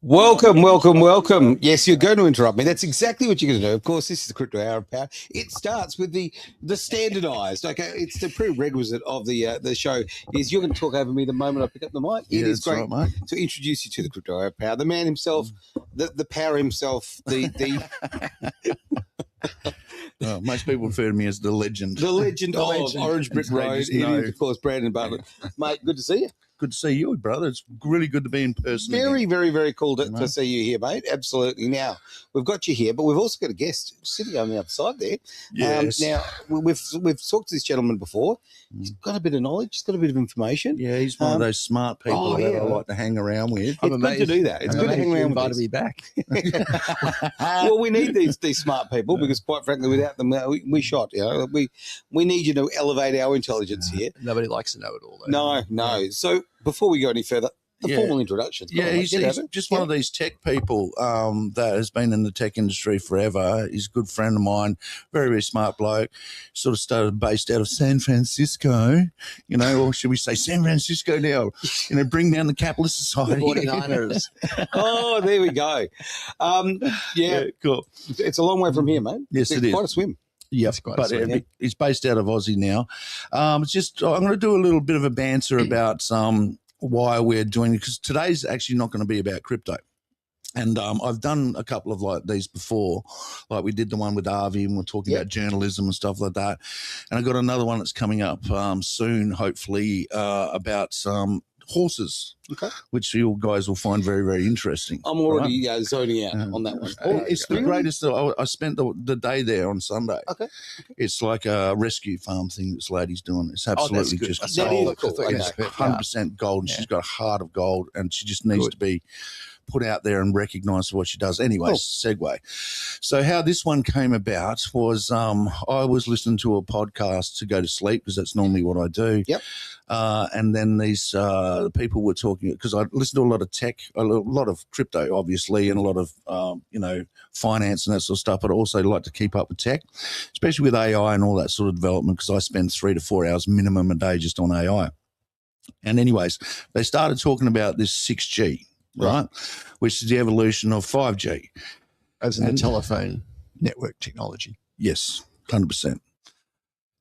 Welcome, welcome, welcome. Yes, you're going to interrupt me. That's exactly what you're going to do. Of course, this is the Crypto Hour of Power. It starts with the standardised. Okay, it's the prerequisite of the show. Is you're going to talk over me the moment I pick up the mic. It is great right, mate. to introduce you to the Crypto Hour of Power. The man himself, the power himself, the Well, most people refer to me as the legend. the legend of Orange Brick Road. It is, of course, Brandon Bandon. Mate, good to see you. Good to see you, brother. It's really good to be in person. Very, again. very, very cool to see you here, mate. Absolutely. Now, we've got you here, but we've also got a guest sitting on the other side there. Yes. Now, we've talked to this gentleman before. He's got a bit of knowledge. He's got a bit of information. Yeah, he's one of those smart people that I like to hang around with. It's good to do that. It's good to hang around with me back. Well, we need these smart people because, quite frankly, without them, we shot. You know, we need you to elevate our intelligence here. Nobody likes to know it all, though. No. So before we go any further, the formal introduction. Yeah, he's just one of these tech people that has been in the tech industry forever. He's a good friend of mine, very, very smart bloke. Sort of started based out of San Francisco, or should we say San Francisco now? Bring down the capitalist society. 49ers. Oh, there we go. Yeah, cool. It's a long way from here, mate. Yes, it's it is. Quite a swim. Yes, but he's based out of Aussie now. I'm going to do a little bit of a banter about why we're doing it, because today's actually not going to be about crypto. And I've done a couple of like these before, like we did the one with Avi and we're talking about journalism and stuff like that. And I got another one that's coming up soon, hopefully, about horses, which you guys will find very, very interesting. I'm already zoning out on that one. It's the greatest. I spent the day there on Sunday. Okay. It's like a rescue farm thing this lady's doing. It's absolutely just gold. It's 100% gold, and she's got a heart of gold, and she just needs to be put out there and recognised for what she does. Anyway, segue. So how this one came about was I was listening to a podcast to go to sleep because that's normally what I do. Yep. And then these people were talking, because I listen to a lot of tech, a lot of crypto, obviously, and a lot of, finance and that sort of stuff, but I also like to keep up with tech, especially with AI and all that sort of development, because I spend 3 to 4 hours minimum a day just on AI. And anyways, they started talking about this 6G, right? Which is the evolution of 5G. As in the telephone network technology. Yes, 100%.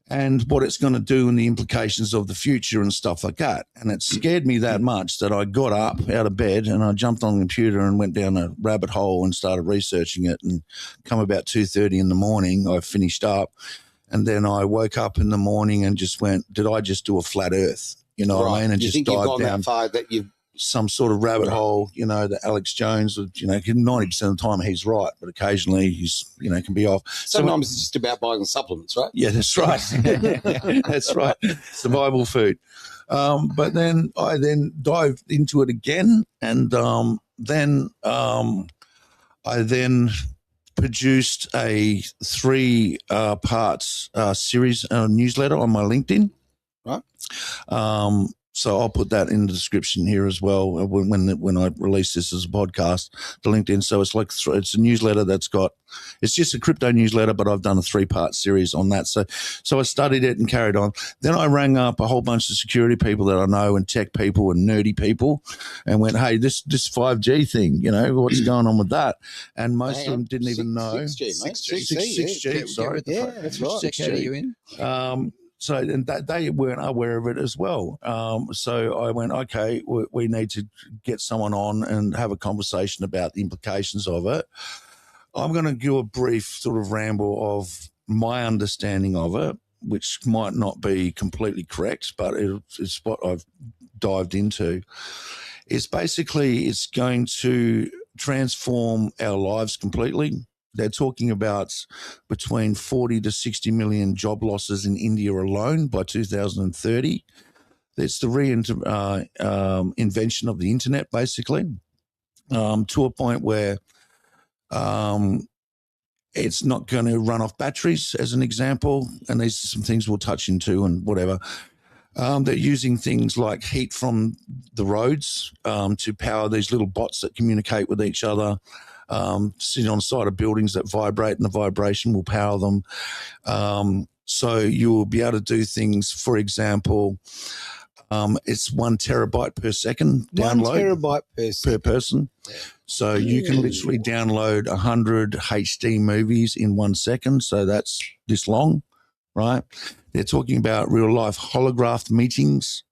And what it's going to do and the implications of the future and stuff like that. And it scared me that much that I got up out of bed and I jumped on the computer and went down a rabbit hole and started researching it. And come about 2:30 in the morning, I finished up. And then I woke up in the morning and just went, did I just do a flat earth? You know what I mean? And you just think you've dive gone down that far that you've some sort of rabbit hole, that Alex Jones, 90% of the time he's right, but occasionally he's, can be off. Sometimes it's just about buying supplements, right? Yeah, that's right. That's right. Survival food. But then I dived into it again, and then I produced a 3 parts series newsletter on my LinkedIn. Right. So I'll put that in the description here as well when I release this as a podcast, the LinkedIn. So it's like it's a newsletter it's just a crypto newsletter, but I've done a 3-part series on that. So I studied it and carried on. Then I rang up a whole bunch of security people that I know and tech people and nerdy people and went, hey, this 5G thing, what's going on with that? And most of them didn't even know. 6G, mate. 6G, sorry. Yeah, that's right. 6G. Are you in? So and they weren't aware of it as well. So I went, okay, we need to get someone on and have a conversation about the implications of it. I'm going to do a brief sort of ramble of my understanding of it, which might not be completely correct, but it's what I've dived into. It's going to transform our lives completely. They're talking about between 40 to 60 million job losses in India alone by 2030. It's the invention of the internet, basically, to a point where it's not going to run off batteries, as an example. And these are some things we'll touch into and whatever. They're using things like heat from the roads to power these little bots that communicate with each other. Sitting on the side of buildings that vibrate, and the vibration will power them. So you will be able to do things, for example, It's 1 terabyte per second 1 download terabyte per second. per person. So you can literally download 100 HD movies in 1 second. So that's this long, right? They're talking about real life holographed meetings.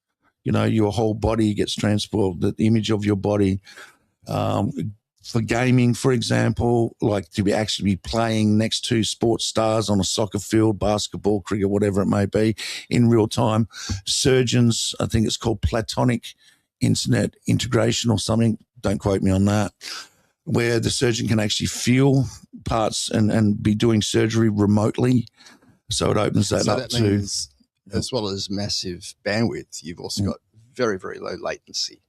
You know, your whole body gets transported, the image of your body. For gaming, for example, like to be actually playing next to sports stars on a soccer field, basketball, cricket, whatever it may be, in real time. Surgeons, I think it's called platonic internet integration or something. Don't quote me on that. Where the surgeon can actually feel parts and be doing surgery remotely. So it opens that up to. Means, as well as massive bandwidth, you've also got very, very low latency.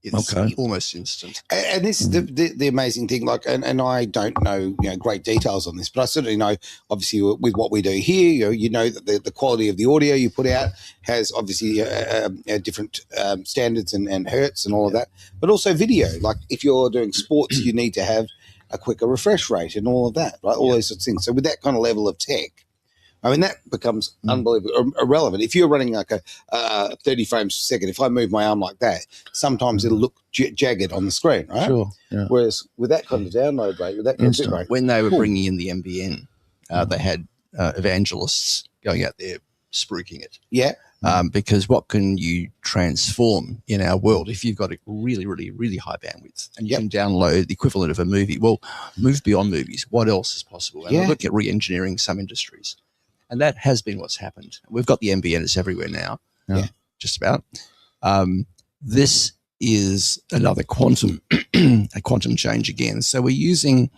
It's almost instant. And this is the amazing thing. Like, and I don't know, great details on this, but I certainly know, obviously, with what we do here, you know that the quality of the audio you put out has obviously different standards and hertz and all of that, but also video. Like, if you're doing sports, you need to have a quicker refresh rate and all of that, right? All those sorts of things. So with that kind of level of tech, I mean, that becomes unbelievably irrelevant. If you're running like a 30 frames per second, if I move my arm like that, sometimes it'll look jagged on the screen, right? Sure. Yeah. Whereas with that kind of download rate, with that kind of bit rate, when they were bringing in the NBN, they had evangelists going out there spruiking it. Yeah. Because what can you transform in our world if you've got a really, really, really high bandwidth and you can download the equivalent of a movie? Well, move beyond movies. What else is possible? And look at re-engineering some industries. And that has been what's happened. We've got the NBN, it's everywhere now, just about. This is another quantum, a quantum change again. So we're using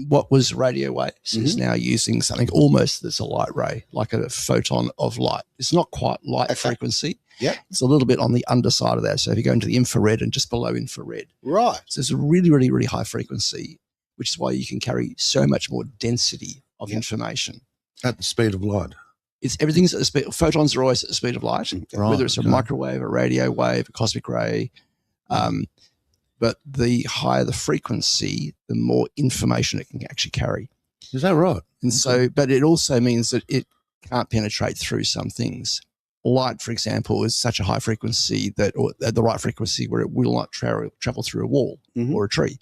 what was radio waves is now using something almost that's a light ray, like a photon of light. It's not quite light frequency. Yeah, it's a little bit on the underside of that. So if you go into the infrared and just below infrared. Right. So it's a really, really, really high frequency, which is why you can carry so much more density of information at the speed of light. It's everything's at the speed. Photons are always at the speed of light, whether it's a microwave, a radio wave, a cosmic ray. But the higher the frequency, the more information it can actually carry. Is that right? And so, but it also means that it can't penetrate through some things. Light, for example, is such a high frequency that, or at the right frequency, where it will not travel through a wall or a tree.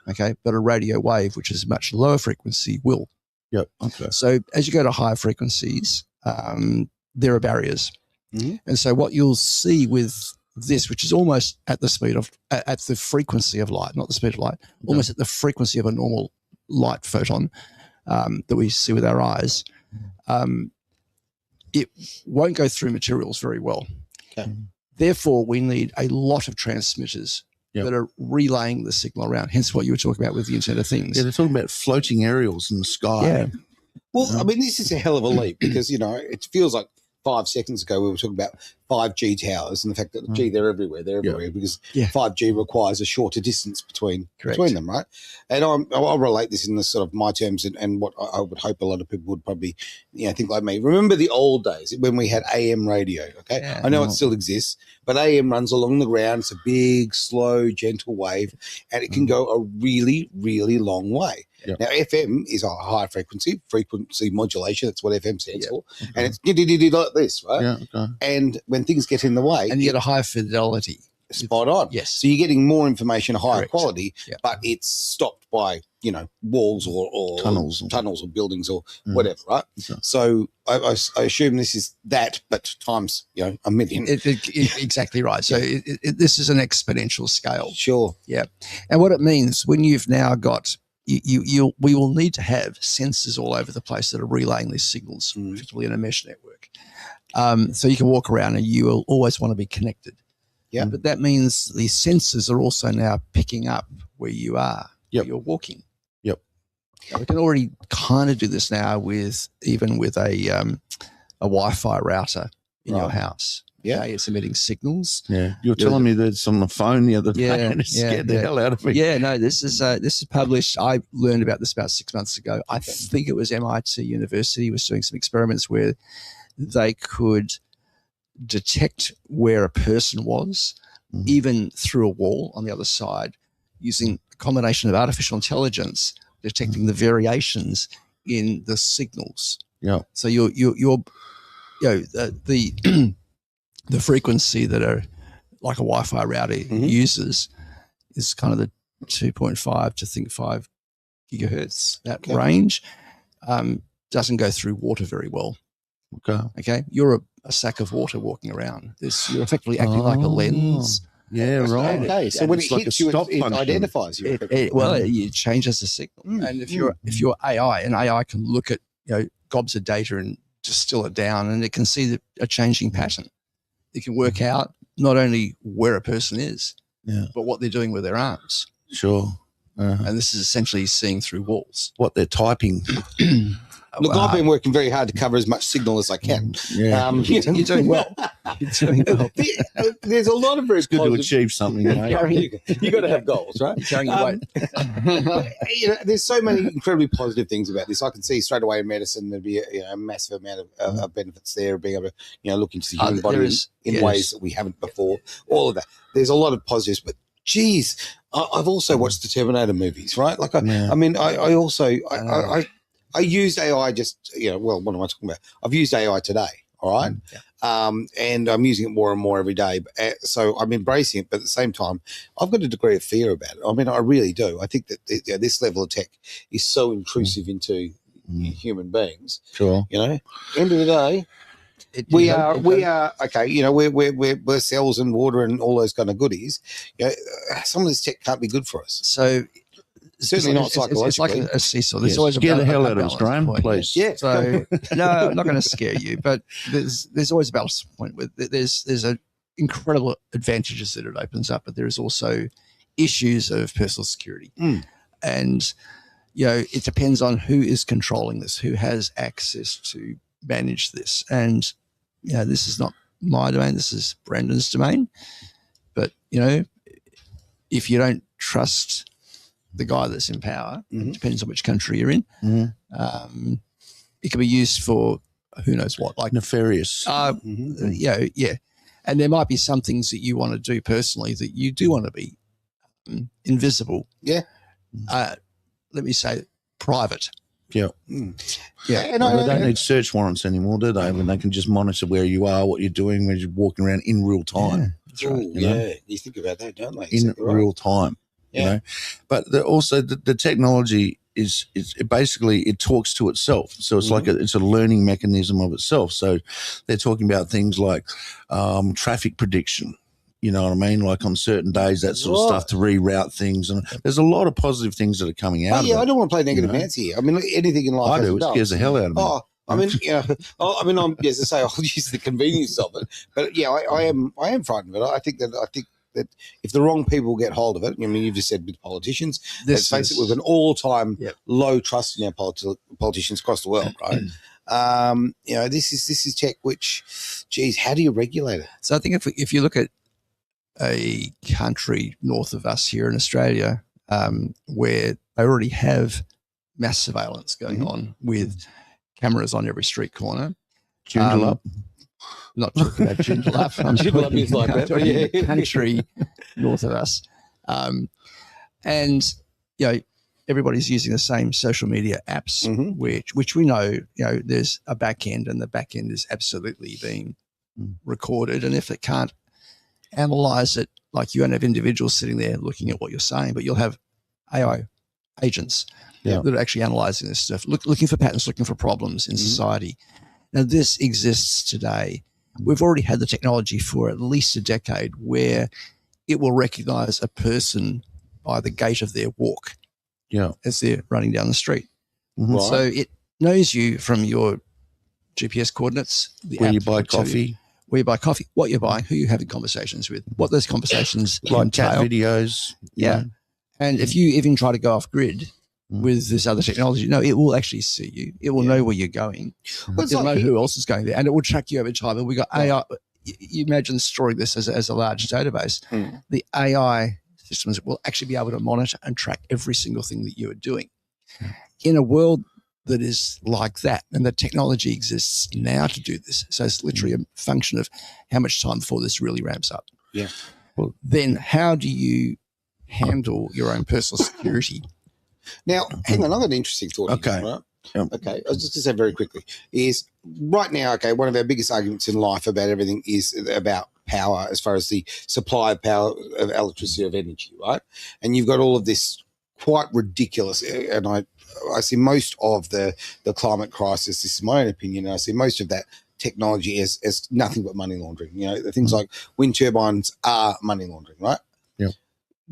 Okay. But a radio wave, which is much lower frequency, will. Yep. Okay. So as you go to higher frequencies, there are barriers. And so what you'll see with this, which is almost at the speed of, at the frequency of light, not the speed of light, almost at the frequency of a normal light photon that we see with our eyes, it won't go through materials very well. Therefore, we need a lot of transmitters that are relaying the signal around, hence what you were talking about with the Internet of Things. Yeah, they're talking about floating aerials in the sky. Yeah. Well, I mean, this is a hell of a leap because, it feels like 5 seconds ago we were talking about 5G towers and the fact that, they're everywhere. They're everywhere because 5G requires a shorter distance between them, right? And I'll relate this in the sort of my terms and what I would hope a lot of people would probably, think like me. Remember the old days when we had AM radio, okay? Yeah, I know it still exists, but AM runs along the ground. It's a big, slow, gentle wave, and it can go a really, really long way. Now, FM is a high frequency modulation. That's what FM stands for. And it's like this, right? And when things get in the way. And you get a high fidelity. Spot on. Yes. So you're getting more information, higher quality, but it's stopped by, walls or tunnels or buildings or whatever, right? So I assume this is that, but times, a million. Exactly right. So this is an exponential scale. Sure. Yeah. And what it means when you've now got we will need to have sensors all over the place that are relaying these signals, particularly in a mesh network. So you can walk around and you will always want to be connected. Yeah. But that means the sensors are also now picking up where you are, where you're walking. Yep. Now, we can already kind of do this now even with a Wi-Fi router in your house. Yeah, it's emitting signals. Yeah, you're telling me that's on the phone the other day, and it scared the hell out of me. Yeah, no, this is published. I learned about this about 6 months ago. I think it was MIT University was doing some experiments where they could detect where a person was, even through a wall on the other side, using a combination of artificial intelligence detecting the variations in the signals. Yeah. So the the frequency that like a Wi-Fi router uses is kind of the 2.5 to 5 gigahertz. That range doesn't go through water very well. Okay. You're a sack of water walking around. You're effectively acting like a lens. Yeah, right. Okay, so when it hits you, it identifies you. It changes the signal. And if you're AI, and AI can look at gobs of data and distill it down, and it can see a changing pattern. It can work out not only where a person is, but what they're doing with their arms. Sure. And this is essentially seeing through walls. What they're typing. Look, I've been working very hard to cover as much signal as I can. Yeah. You're doing well. You're doing well. There's a lot of very good to achieve something. You got to have goals, right? You're carrying weight. There's so many incredibly positive things about this. I can see straight away in medicine there'd be a massive amount of benefits there, being able to look into the human body in ways that we haven't before. All of that. There's a lot of positives, but geez, I've also watched the Terminator movies, right? Like I used AI just, what am I talking about? I've used AI today, all right? And I'm using it more and more every day. So I'm embracing it, but at the same time, I've got a degree of fear about it. I mean, I really do. I think that this level of tech is so intrusive into human beings. Sure. End of the day, we are okay. We're cells and water and all those kind of goodies. Some of this tech can't be good for us. So certainly not psychologically. It's like a seesaw. There's always scare the hell out of us, Graham, please. Yeah. So no, I'm not going to scare you, but there's always a balance point with there's a incredible advantages that it opens up, but there is also issues of personal security, and it depends on who is controlling this, who has access to manage this, and this is not my domain. This is Brandon's domain, but if you don't trust the guy that's in power, it depends on which country you're in. It can be used for who knows what, like nefarious. Yeah. And there might be some things that you want to do personally that you do want to be invisible. Yeah. Let me say private. Yeah. Yeah. And they don't need search warrants anymore, do they? When they can just monitor where you are, what you're doing, when you're walking around in real time. That's right. You think about that, don't they? In real time. But also the technology is basically it talks to itself, so it's like it's a learning mechanism of itself. So they're talking about things like traffic prediction, you know what I mean, like on certain days, that sort of stuff, to reroute things, and there's a lot of positive things that are coming out of it. I don't want to play negative Nancy here. I mean, anything in life I do. It scares the hell out of me. I'm as I say, I'll use the convenience of it, but I am frightened of it. I think that if the wrong people get hold of it, I mean, you've just said with politicians, let's face it, we've an all-time low trust in our politicians across the world, right? This is tech which, geez, how do you regulate it? So I think if you look at a country north of us here in Australia, where they already have mass surveillance going on with cameras on every street corner. Joondalup. Not talking about Joondalup. I'm Joondalup is like that. talking country north of us. And, everybody's using the same social media apps, which we know, there's a back end, and the back end is absolutely being recorded. And if it can't analyze it, like you won't have individuals sitting there looking at what you're saying, but you'll have AI agents that are actually analyzing this stuff, looking for patterns, looking for problems in society. Now, this exists today. We've already had the technology for at least a decade where it will recognize a person by the gait of their walk as they're running down the street. Right. So it knows you from your GPS coordinates, where you buy coffee, what you're buying, who you're having conversations with, what those conversations like chat entail. videos. Yeah. And if you even try to go off grid with this other technology, it will actually see you. It will know where you're going. It'll know who else is going there, and it will track you over time. And we got AI. You imagine storing this as a large database. The AI systems will actually be able to monitor and track every single thing that you are doing. In a world that is like that, and the technology exists now to do this, so it's literally a function of how much time before this really ramps up. Yeah. Well, then how do you handle your own personal security? Now, hang on, I've got an interesting thought. Okay. Here, right? Okay, I was just going to say very quickly is right now, okay, one of our biggest arguments in life about everything is about power as far as the supply of power, of electricity, of energy, right? And you've got all of this quite ridiculous, and I see most of the climate crisis, this is my own opinion, and I see most of that technology as nothing but money laundering. You know, the things like wind turbines are money laundering, right? Yeah.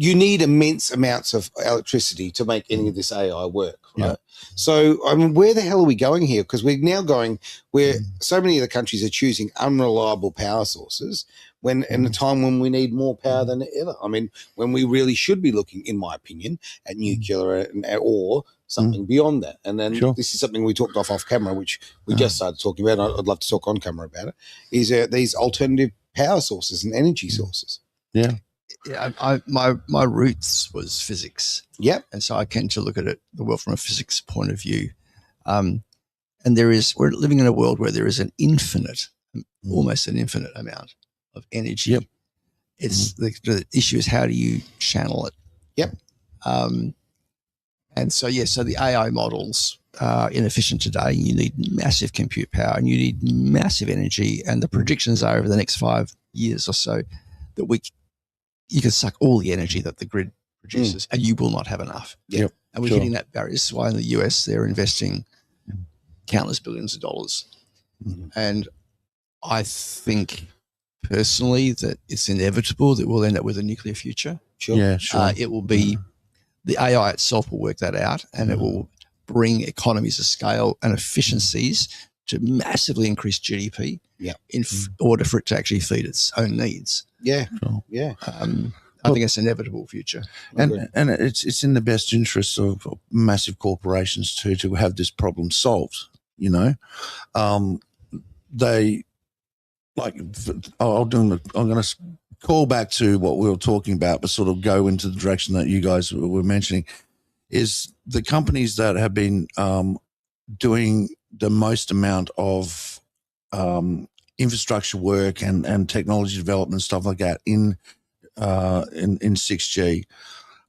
You need immense amounts of electricity to make any of this AI work, right? Yeah. So, I mean, where the hell are we going here? Because we're now going where so many of the countries are choosing unreliable power sources when in a time when we need more power than ever. I mean, when we really should be looking, in my opinion, at nuclear or something beyond that. And then this is something we talked off camera, which we just started talking about. I'd love to talk on camera about it, is these alternative power sources and energy sources. Yeah. Yeah, my roots was physics. Yep. And so I tend to look at the world from a physics point of view. And we're living in a world where there is an infinite, almost an infinite amount of energy. Yep. It's the issue is how do you channel it? Yep. And so, so the AI models are inefficient today. You need massive compute power and you need massive energy. And the predictions are over the next 5 years or so that you can suck all the energy that the grid produces and you will not have enough. Yep. And we're hitting that barrier. This is why in the US they're investing countless billions of dollars. And I think personally that it's inevitable that we'll end up with a nuclear future. Sure. Yeah, sure. It will be the AI itself will work that out and it will bring economies of scale and efficiencies to massively increase GDP in order for it to actually feed its own needs. Yeah. Sure. Yeah. I think it's an inevitable future. And it's in the best interests of massive corporations to have this problem solved, you know. They like I'm going to call back to what we were talking about, but sort of go into the direction that you guys were mentioning, is the companies that have been doing the most amount of infrastructure work and technology development, stuff like that in 6G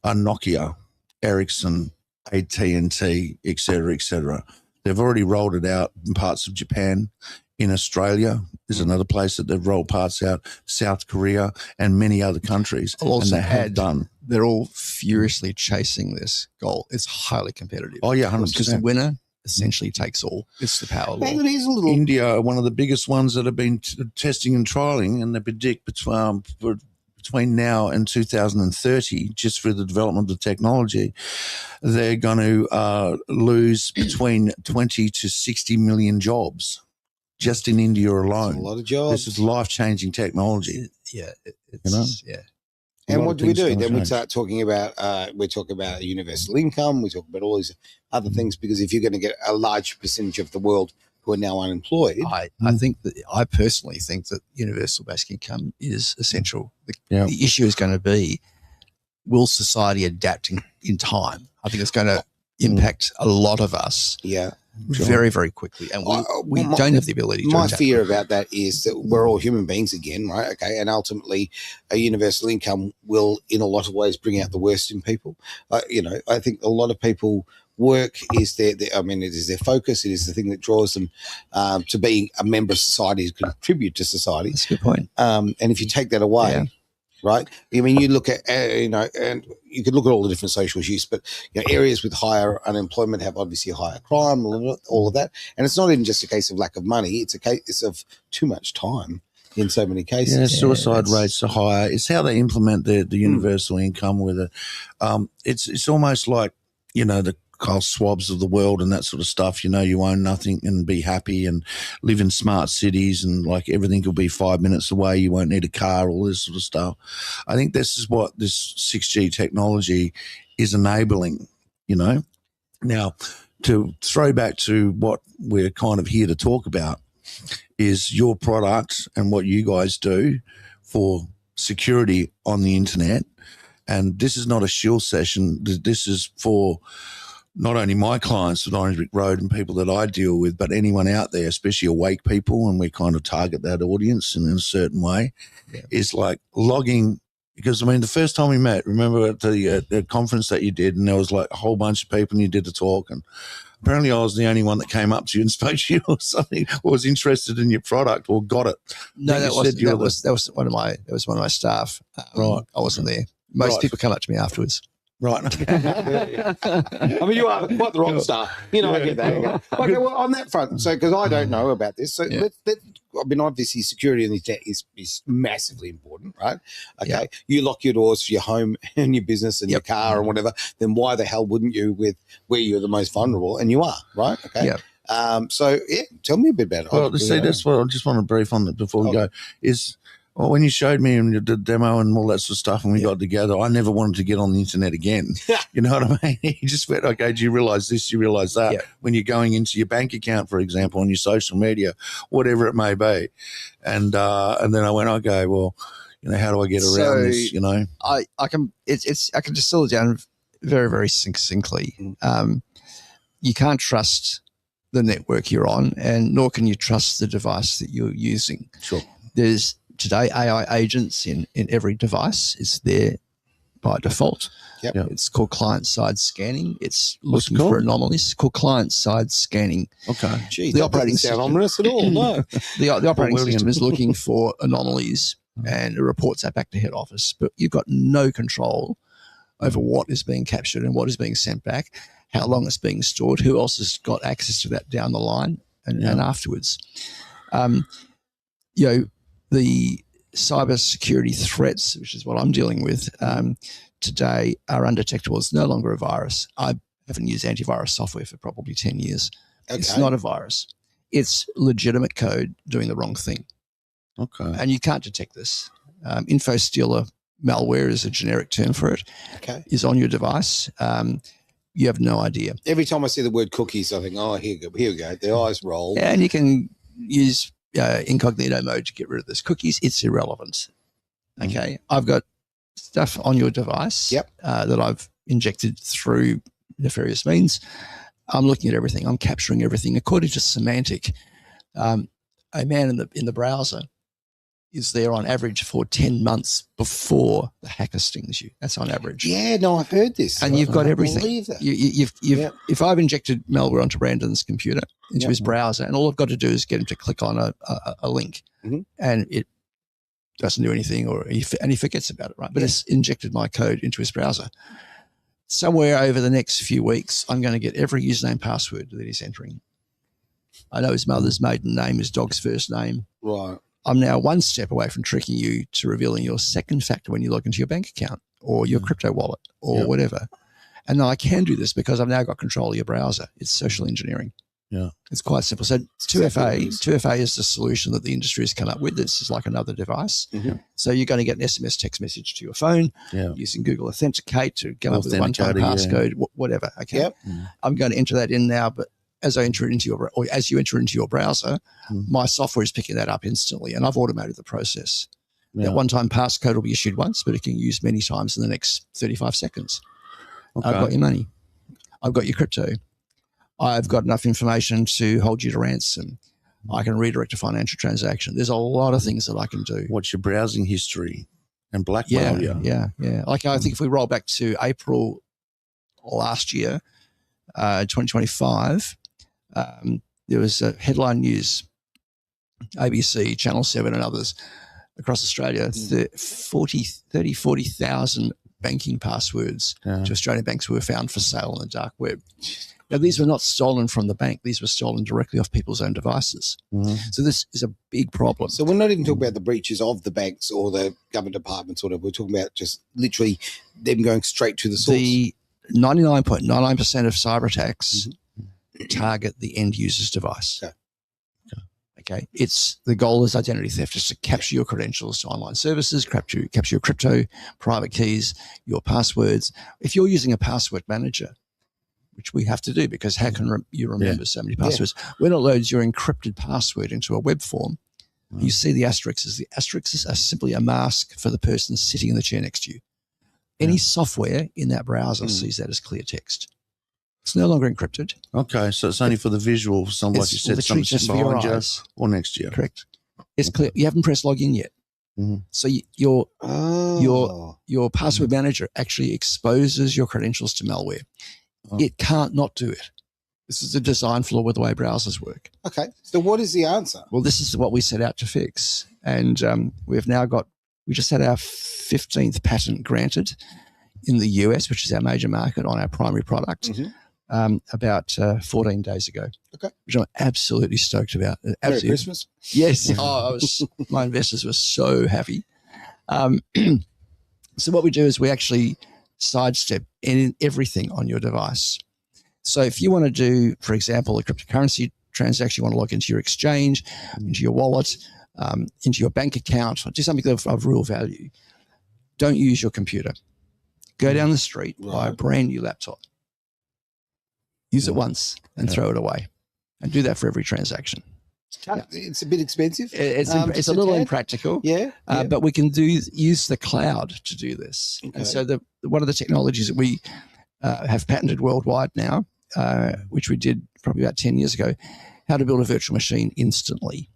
are Nokia, Ericsson, AT&T, et cetera, et cetera. They've already rolled it out in parts of Japan. In Australia, there's another place that they've rolled parts out, South Korea, and many other countries. I'll also and they have done. They're all furiously chasing this goal. It's highly competitive. Oh, yeah, 100%. Because the winner essentially takes all. It's the power law. It is a little. India are one of the biggest ones that have been testing and trialing, and they predict between now and 2030, just for the development of the technology, they're going to lose between 20 to 60 million jobs just in India alone. That's a lot of jobs. This is life-changing technology. Yeah. And what do we do? Then we start talking about, we're talking about universal income. We talk about all these other things, because if you're going to get a large percentage of the world who are now unemployed. I personally think that universal basic income is essential. The issue is going to be, will society adapt in time? I think it's going to impact a lot of us. Yeah. Very, very quickly. And we don't have the ability to. My fear about that is that we're all human beings again, right? Okay. And ultimately, a universal income will, in a lot of ways, bring out the worst in people. I think a lot of people, work is it is their focus. It is the thing that draws them to being a member of society, to contribute to society. That's a good point. And if you take that away, right? I mean, you look at, and you could look at all the different social issues, but areas with higher unemployment have obviously higher crime, all of that. And it's not even just a case of lack of money; it's a case of too much time in so many cases. Yeah, suicide rates are higher. It's how they implement the universal income with it. It's almost like the Carl Schwabs of the world and that sort of stuff. You own nothing and be happy and live in smart cities, and like everything will be 5 minutes away. You won't need a car, all this sort of stuff. I think this is what this 6G technology is enabling, Now, to throw back to what we're kind of here to talk about is your product and what you guys do for security on the internet. And this is not a shield session. This is for not only my clients at Orange Brick Road and people that I deal with, but anyone out there, especially awake people, and we kind of target that audience in a certain way, is like logging. Because, the first time we met, remember at the conference that you did, and there was like a whole bunch of people and you did the talk, and apparently I was the only one that came up to you and spoke to you or something, or was interested in your product or got it. No, I think that you said you were was one of my staff. Right. I wasn't there. Most Right. people come up to me afterwards. Right. I mean, you are quite the rock star. You know, I get that. Okay, well, on that front, so because I don't know about this, so Yeah. I mean, obviously, security in this debt is massively important, right? Okay, Yeah. you lock your doors for your home and your business and your Yep. car and whatever. Then why the hell wouldn't you with where you're the most vulnerable? And you are, right? Okay. Yeah. So yeah, tell me a bit about it. Well, see, that's what I just want to brief on that before we go. Is when you showed me and you did demo and all that sort of stuff, and we got together, I never wanted to get on the internet again. You know what I mean? You just went, okay, do you realize this? Do you realize that? Yeah. When you're going into your bank account, for example, on your social media, whatever it may be, and then I went, okay, well, you know, how do I get around this? You know, I can distill it down very, very succinctly. You can't trust the network you're on, and nor can you trust the device that you're using. Sure. There's today AI agents in every device. It's there by default. Yep. It's called client-side scanning. It's What's it looking for called? anomalies. It's called client-side scanning. Okay. Gee, The that operating doesn't sound system. ominous at all. No. The operating William. system is looking for anomalies and it reports that back to head office. But you've got no control over what is being captured and what is being sent back, how long it's being stored, who else has got access to that down the line and afterwards. The cybersecurity threats, which is what I'm dealing with today, are undetectable. It's no longer a virus. I haven't used antivirus software for probably 10 years. Okay. It's not a virus. It's legitimate code doing the wrong thing. Okay. And you can't detect this. Info stealer malware is a generic term for it. Okay. Is on your device. You have no idea. Every time I see the word cookies, I think, oh, here we go. The eyes roll. And you can use incognito mode to get rid of this. Cookies, it's irrelevant. Okay. I've got stuff on your device that I've injected through nefarious means. I'm looking at everything. I'm capturing everything. According to Semantic, a man in the browser is there on average for 10 months before the hacker stings you. That's on average. Yeah, no, I've heard this. And you've got I everything. believe that. If I've injected malware onto Brandon's computer, into his browser, and all I've got to do is get him to click on a link, and it doesn't do anything, and he forgets about it, right? But it's injected my code into his browser. Somewhere over the next few weeks, I'm going to get every username password that he's entering. I know his mother's maiden name, his dog's first name. Right. I'm now one step away from tricking you to revealing your second factor when you log into your bank account or your crypto wallet or whatever. And I can do this because I've now got control of your browser. It's social engineering. Yeah. It's quite simple. So 2FA is the solution that the industry has come up with. This is like another device. So you're going to get an SMS text message to your phone using Google Authenticate to come up with a one-time passcode, whatever. Okay. Yep. I'm going to enter that in now, but as I enter it into as you enter into your browser, my software is picking that up instantly, and I've automated the process. That one-time passcode will be issued once, but it can be used many times in the next 35 seconds. Okay. I've got your money. I've got your crypto. I've got enough information to hold you to ransom. I can redirect a financial transaction. There's a lot of things that I can do. What's your browsing history and blackmail you? Yeah. Like I think if we roll back to April last year, 2025, there was a headline news, ABC, Channel 7 and others across Australia, 40,000 banking passwords to Australian banks were found for sale on the dark web. Now, these were not stolen from the bank. These were stolen directly off people's own devices. So this is a big problem. So we're not even talking about the breaches of the banks or the government departments or whatever. We're talking about just literally them going straight to the source. The 99.99% of cyber attacks target the end user's device. Okay. The goal is identity theft, is to capture your credentials to online services, capture your crypto, private keys, your passwords. If you're using a password manager, which we have to do because how can you remember so many passwords? When it loads your encrypted password into a web form, you see the asterisks. The asterisks are simply a mask for the person sitting in the chair next to you. Any software in that browser sees that as clear text. It's no longer encrypted. Okay, so it's only for the visual, like you said, someone sitting behind you or next to you. Correct. It's clear. You haven't pressed login yet. So your password manager actually exposes your credentials to malware. It can't not do it. This is a design flaw with the way browsers work. Okay. So what is the answer? Well, this is what we set out to fix. And we just had our 15th patent granted in the US, which is our major market, on our primary product about 14 days ago. Okay. Which I'm absolutely stoked about. Merry Christmas. Yes. My investors were so happy. So what we do is we actually sidestep everything on your device. So if you want to do, for example, a cryptocurrency transaction, you want to log into your exchange, into your wallet, into your bank account, or do something of real value, don't use your computer. Go down the street, buy a brand new laptop. Use it once and throw it away. And do that for every transaction. It's a bit expensive. It's a little impractical. Yeah. But we can use the cloud to do this. Okay. And so one of the technologies that we have patented worldwide now, which we did probably about 10 years ago, how to build a virtual machine instantly.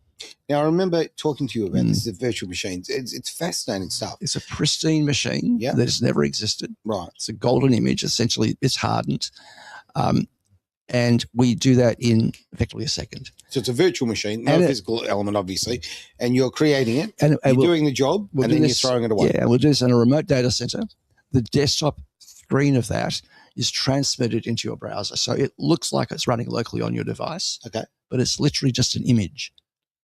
Now, I remember talking to you about this, the virtual machines. It's fascinating stuff. It's a pristine machine that has never existed. Right. It's a golden image. Essentially, it's hardened. And we do that in effectively a second. So it's a virtual machine, no physical element, obviously, and you're creating it, and you're doing the job, and then you're throwing it away. Yeah, we'll do this in a remote data center. The desktop screen of that is transmitted into your browser. So it looks like it's running locally on your device, but it's literally just an image.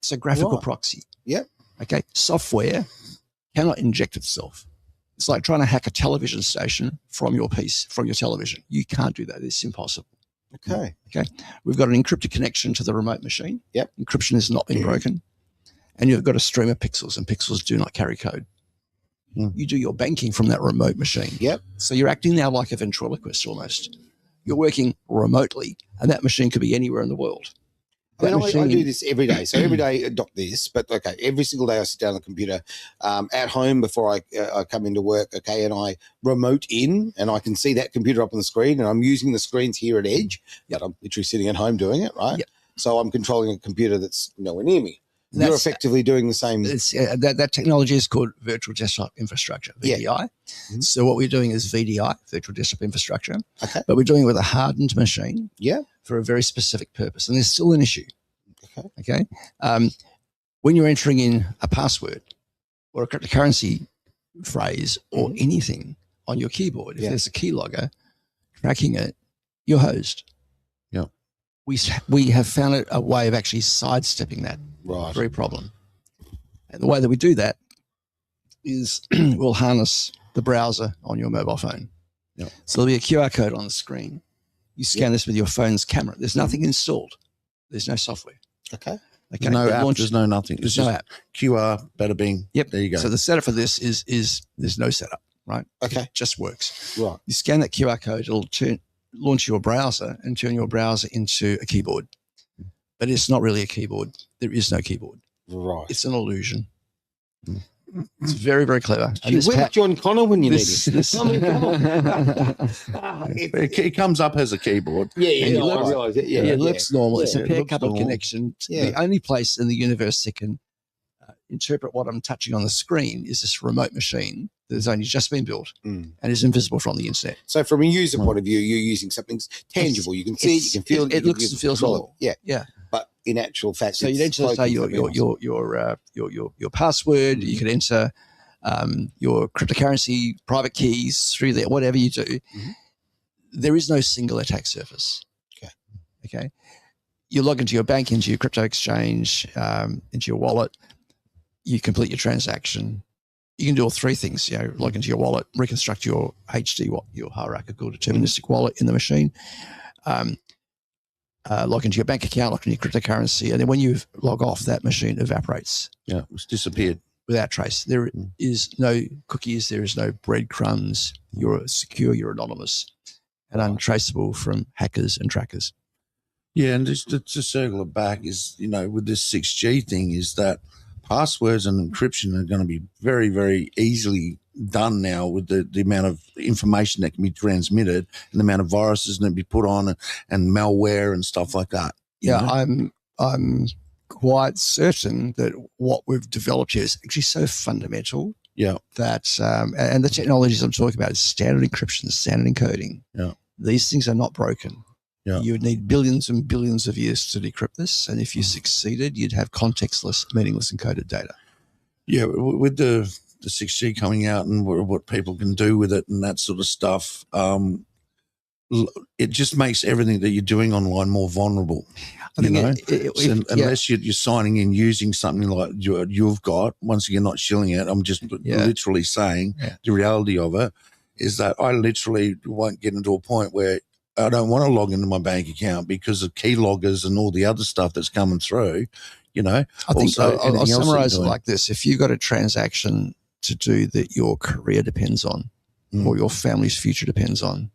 It's a graphical proxy. Yep. Okay, software cannot inject itself. It's like trying to hack a television station from your television. You can't do that. It's impossible. Okay. We've got an encrypted connection to the remote machine. Yep. Encryption has not been broken. And you've got a stream of pixels, and pixels do not carry code. You do your banking from that remote machine. Yep. So you're acting now like a ventriloquist almost. You're working remotely, and that machine could be anywhere in the world. I do this every day. So every day, not this, but every single day I sit down on the computer at home before I come into work, and I remote in, and I can see that computer up on the screen, and I'm using the screens here at Edge, but I'm literally sitting at home doing it, right? Yep. So I'm controlling a computer that's nowhere near me. You're effectively doing the same. That technology is called virtual desktop infrastructure, VDI. Yeah. So what we're doing is VDI, virtual desktop infrastructure, but we're doing it with a hardened machine for a very specific purpose. And there's still an issue. Okay. When you're entering in a password or a cryptocurrency phrase or anything on your keyboard, if there's a keylogger tracking it, you're hosed. Yeah. We have found a way of actually sidestepping that very problem. And the way that we do that is we'll harness the browser on your mobile phone. Yeah. So there'll be a QR code on the screen. You scan this with your phone's camera. There's nothing installed. There's no software. Okay. No app. There's no nothing. There's no app. QR, bada bing. Yep. There you go. So the setup for this is there's no setup, right? Okay. It just works. Right. You scan that QR code, it'll launch your browser and turn your browser into a keyboard. But it's not really a keyboard. There is no keyboard. Right. It's an illusion. It's very, very clever. Where's John Connor when you need him? It comes up as a keyboard. I realise it. It looks normal. It's a pair coupled connection. The only place in the universe that can interpret what I'm touching on the screen is this remote machine that has only just been built and is invisible from the internet. So from a user point of view, you're using something tangible. You can see it, you can feel it. It looks and feels normal. Yeah. But in actual fact, so you'd enter your password. You could enter your cryptocurrency private keys through there. Whatever you do, there is no single attack surface. Okay. You log into your bank, into your crypto exchange, into your wallet. You complete your transaction. You can do all three things. Log into your wallet, reconstruct your HD, your hierarchical deterministic wallet in the machine. Log into your bank account, log into your cryptocurrency, and then when you log off, that machine evaporates. Yeah, it's disappeared without trace. There is no cookies. There is no breadcrumbs. You're secure. You're anonymous and untraceable from hackers and trackers. Yeah, and just to circle it back is, with this 6G thing is that passwords and encryption are going to be very, very easily done now with the amount of information that can be transmitted and the amount of viruses that can be put on and malware and stuff like that. Yeah, I'm quite certain that what we've developed here is actually so fundamental. Yeah. That and the technologies I'm talking about is standard encryption, standard encoding. Yeah. These things are not broken. Yeah. You would need billions and billions of years to decrypt this. And if you succeeded, you'd have contextless, meaningless encoded data. Yeah, with the 6G coming out and what people can do with it and that sort of stuff, it just makes everything that you're doing online more vulnerable. I think unless you're signing in using something like you've got, once again, not shilling it, I'm just literally saying the reality of it is that I literally won't get into a point where I don't want to log into my bank account because of keyloggers and all the other stuff that's coming through, I think I'll summarize it like this. If you've got a transaction to do that your career depends on or your family's future depends on,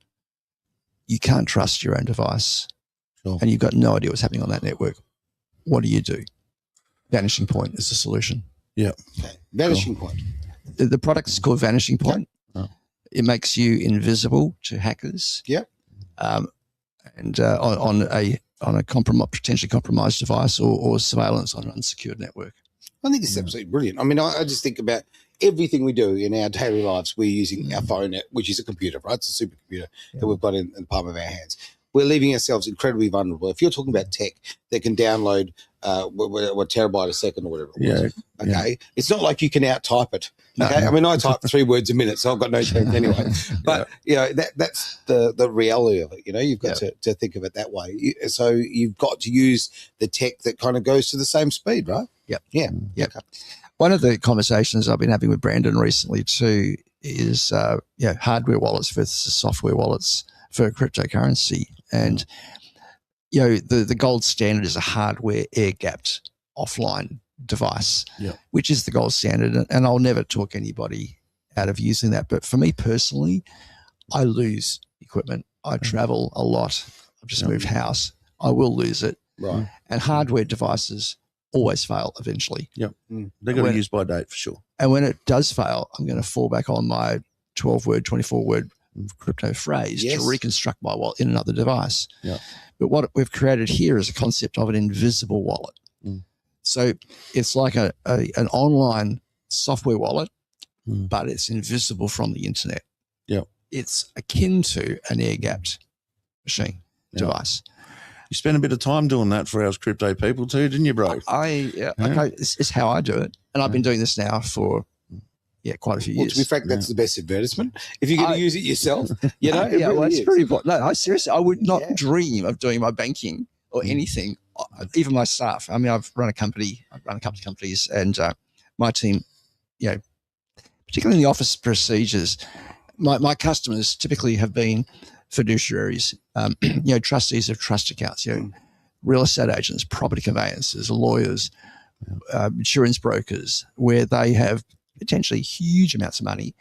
you can't trust your own device and you've got no idea what's happening on that network. What do you do? Vanishing Point is the solution. Yeah. Okay. Vanishing Point. The product is called Vanishing Point. Yeah. Oh. It makes you invisible to hackers. Yeah. And on a potentially compromised device or surveillance on an unsecured network. I think it's absolutely brilliant. I mean, I just think about everything we do in our daily lives. We're using our phone, which is a computer, right? It's a supercomputer that we've got in the palm of our hands. We're leaving ourselves incredibly vulnerable. If you're talking about tech that can download what terabyte a second or whatever it was, okay? It's not like you can out-type it, okay? No. I mean, I type 3 words a minute, so I've got no chance anyway. But, that's the reality of it, You've got to think of it that way. So you've got to use the tech that kind of goes to the same speed, right? Yep. Yeah. Yep. Okay. One of the conversations I've been having with Bandon recently too is hardware wallets versus software wallets for cryptocurrency. And, the gold standard is a hardware air-gapped offline device, which is the gold standard. And I'll never talk anybody out of using that. But for me personally, I lose equipment. I travel a lot. I've just moved house. I will lose it. Right. And hardware devices always fail eventually. Yep. They've got to use by date for sure. And when it does fail, I'm going to fall back on my 12-word, 24-word crypto phrase to reconstruct my wallet in another device. Yeah. But what we've created here is a concept of an invisible wallet. So it's like an online software wallet, but it's invisible from the internet. Yeah. It's akin to an air-gapped machine device. You spent a bit of time doing that for our crypto people too, didn't you, bro? Okay, this is how I do it. And I've been doing this now for quite a few years. To be frank, that's the best advertisement. If you're going to use it yourself, it's pretty important. No, seriously, I would not dream of doing my banking or anything, even my staff. I mean, I've run a couple of companies, and my team, particularly in the office procedures, my customers typically have been fiduciaries, trustees of trust accounts, real estate agents, property conveyancers, lawyers, insurance brokers, where they have potentially huge amounts of money,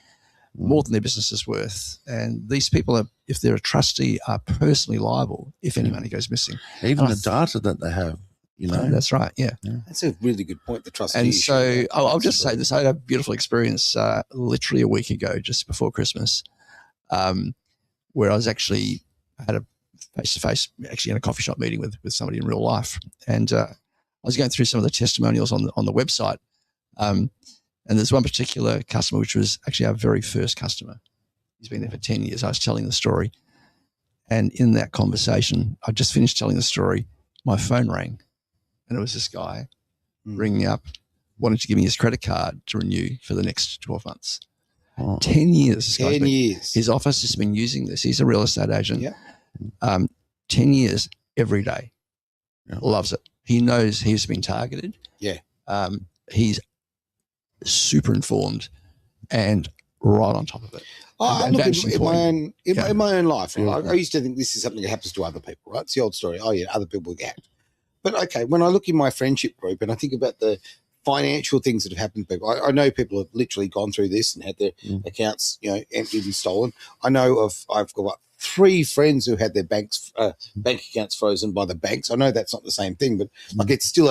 more than their business is worth. And these people, if they're a trustee, are personally liable if any money goes missing. Even the data that they have, That's right, yeah. That's a really good point, the trustee And issue. so I'll just say this. I had a beautiful experience literally a week ago, just before Christmas, where I had a face-to-face, actually in a coffee shop meeting with somebody in real life. And I was going through some of the testimonials on the website. And there's one particular customer, which was actually our very first customer. He's been there for 10 years. I was telling the story. And in that conversation, I just finished telling the story. My phone rang. And it was this guy ringing up, wanting to give me his credit card to renew for the next 12 months. 10 years. 10 years. His office has been using this. He's a real estate agent. Yeah. 10 years every day. Loves it. He knows he's been targeted. Yeah. He's super informed and right on top of it. In my own life, I used to think this is something that happens to other people, right? It's the old story. Oh, yeah, other people get hacked. But, okay, when I look in my friendship group and I think about the financial things that have happened to people, I know people have literally gone through this and had their accounts, emptied and stolen. I know I've got 3 friends who had their bank accounts frozen by the banks. I know that's not the same thing, but it's still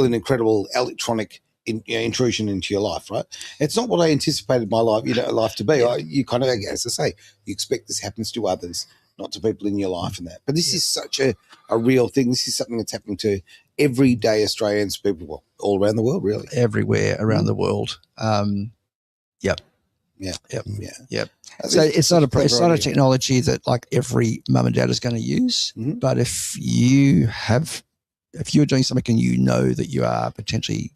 an incredible electronic intrusion into your life, right? It's not what I anticipated my life to be. You kind of, as I say, you expect this happens to others, not to people in your life and that. But this is such a real thing. This is something that's happening to everyday Australians, people all around the world, really. Everywhere around the world. Yep. Yeah. Yep. Yeah. Yep. That's So it's not a clever idea. technology that like every mum and dad is going to use. Mhm. But if you're doing something and you know that you are potentially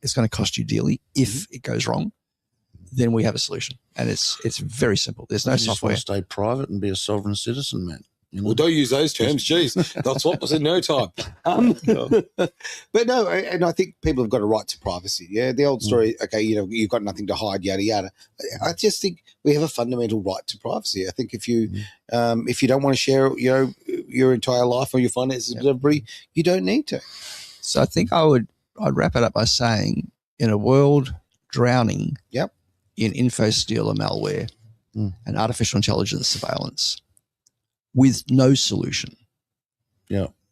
it's going to cost you dearly if it goes wrong, then we have a solution, and it's very simple. There's no You just software. want to stay private and be a sovereign citizen, man. You know? Well, don't use those terms. Jeez, they'll swap us in no time. But no, and I think people have got a right to privacy. Yeah, the old story. Okay, you've got nothing to hide, yada yada. I just think we have a fundamental right to privacy. I think if you don't want to share, your entire life or your finances with everybody, you don't need to. So I think I'd wrap it up by saying, in a world drowning in info steal and malware and artificial intelligence surveillance, with no solution,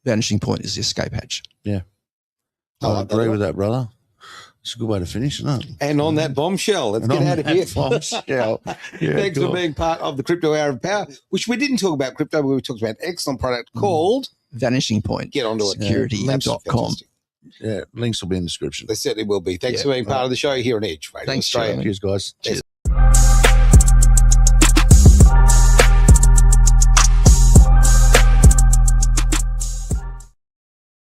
vanishing point is the escape hatch. Yeah, I agree with that, brother. It's a good way to finish, isn't it? And on that bombshell, let's get out of here. Bombshell. Thanks for being part of the Crypto Hour of Power, which we didn't talk about crypto, but we talked about an excellent product called Vanishing Point. Get onto it. Security.com. Yeah, links will be in the description. They certainly will be. Thanks for being part of the show here on Edge Radio Thanks, Australia. Cheers, guys. Cheers.